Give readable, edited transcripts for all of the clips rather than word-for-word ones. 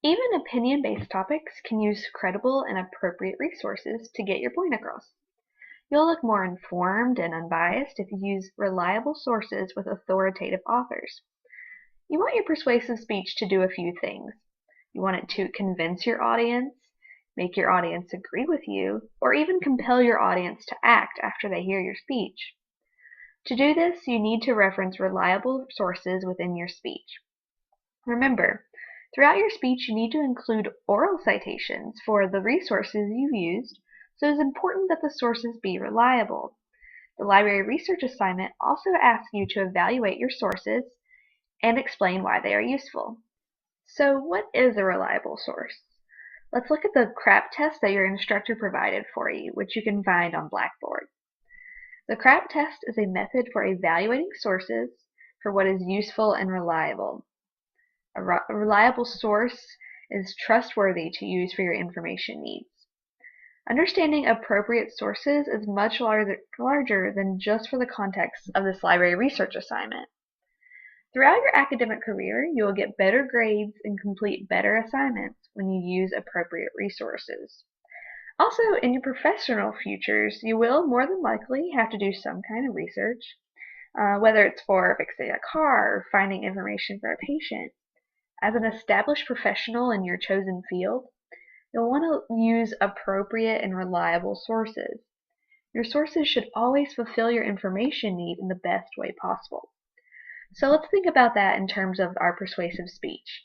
Even opinion-based topics can use credible and appropriate resources to get your point across. You'll look more informed and unbiased if you use reliable sources with authoritative authors. You want your persuasive speech to do a few things. You want it to convince your audience, make your audience agree with you, or even compel your audience to act after they hear your speech. To do this, you need to reference reliable sources within your speech. Remember, throughout your speech you need to include oral citations for the resources you've used, so it's important that the sources be reliable. The library research assignment also asks you to evaluate your sources and explain why they are useful. So what is a reliable source? Let's look at the CRAAP test that your instructor provided for you, which you can find on Blackboard. The CRAAP test is a method for evaluating sources for what is useful and reliable. A reliable source is trustworthy to use for your information needs. Understanding appropriate sources is much larger than just for the context of this library research assignment. Throughout your academic career, you will get better grades and complete better assignments when you use appropriate resources. Also, in your professional futures, you will more than likely have to do some kind of research, whether it's for fixing a car or finding information for a patient. As an established professional in your chosen field, you'll want to use appropriate and reliable sources. Your sources should always fulfill your information need in the best way possible. So let's think about that in terms of our persuasive speech.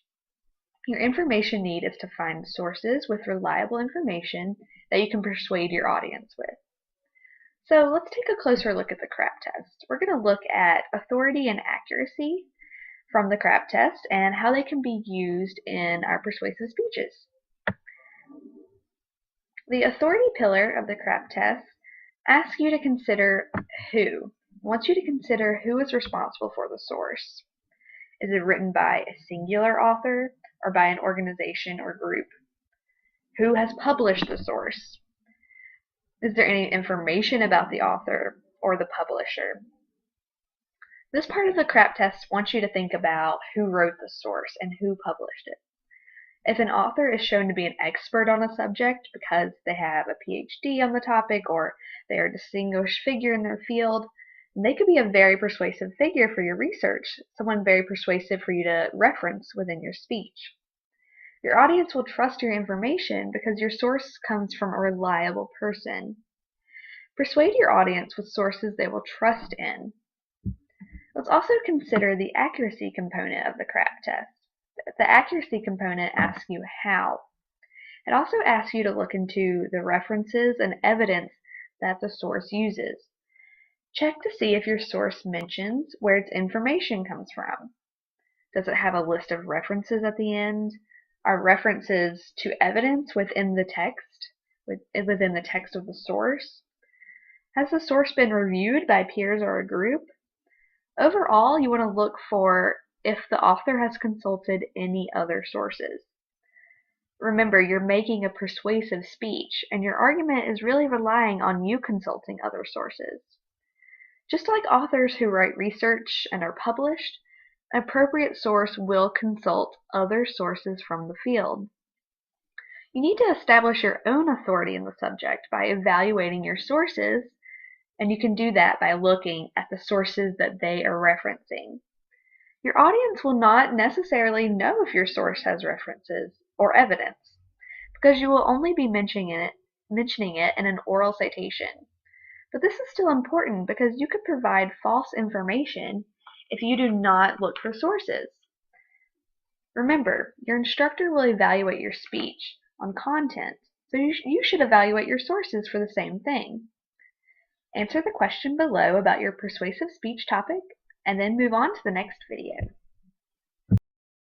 Your information need is to find sources with reliable information that you can persuade your audience with. So let's take a closer look at the CRAAP test. We're going to look at authority and accuracy from the CRAAP test and how they can be used in our persuasive speeches. The authority pillar of the CRAAP test asks you to consider who. It wants you to consider who is responsible for the source. Is it written by a singular author or by an organization or group? Who has published the source? Is there any information about the author or the publisher? This part of the CRAAP test wants you to think about who wrote the source and who published it. If an author is shown to be an expert on a subject because they have a PhD on the topic or they are a distinguished figure in their field, they could be a very persuasive figure for your research, someone very persuasive for you to reference within your speech. Your audience will trust your information because your source comes from a reliable person. Persuade your audience with sources they will trust in. Let's also consider the accuracy component of the CRAAP test. The accuracy component asks you how. It also asks you to look into the references and evidence that the source uses. Check to see if your source mentions where its information comes from. Does it have a list of references at the end? Are references to evidence within the text, within the text of the source? Has the source been reviewed by peers or a group? Overall, you want to look for if the author has consulted any other sources. Remember, you're making a persuasive speech, and your argument is really relying on you consulting other sources. Just like authors who write research and are published, an appropriate source will consult other sources from the field. You need to establish your own authority in the subject by evaluating your sources, and you can do that by looking at the sources that they are referencing. Your audience will not necessarily know if your source has references or evidence, because you will only be mentioning it in an oral citation. But this is still important because you could provide false information if you do not look for sources. Remember, your instructor will evaluate your speech on content, so you should evaluate your sources for the same thing. Answer the question below about your persuasive speech topic, and then move on to the next video.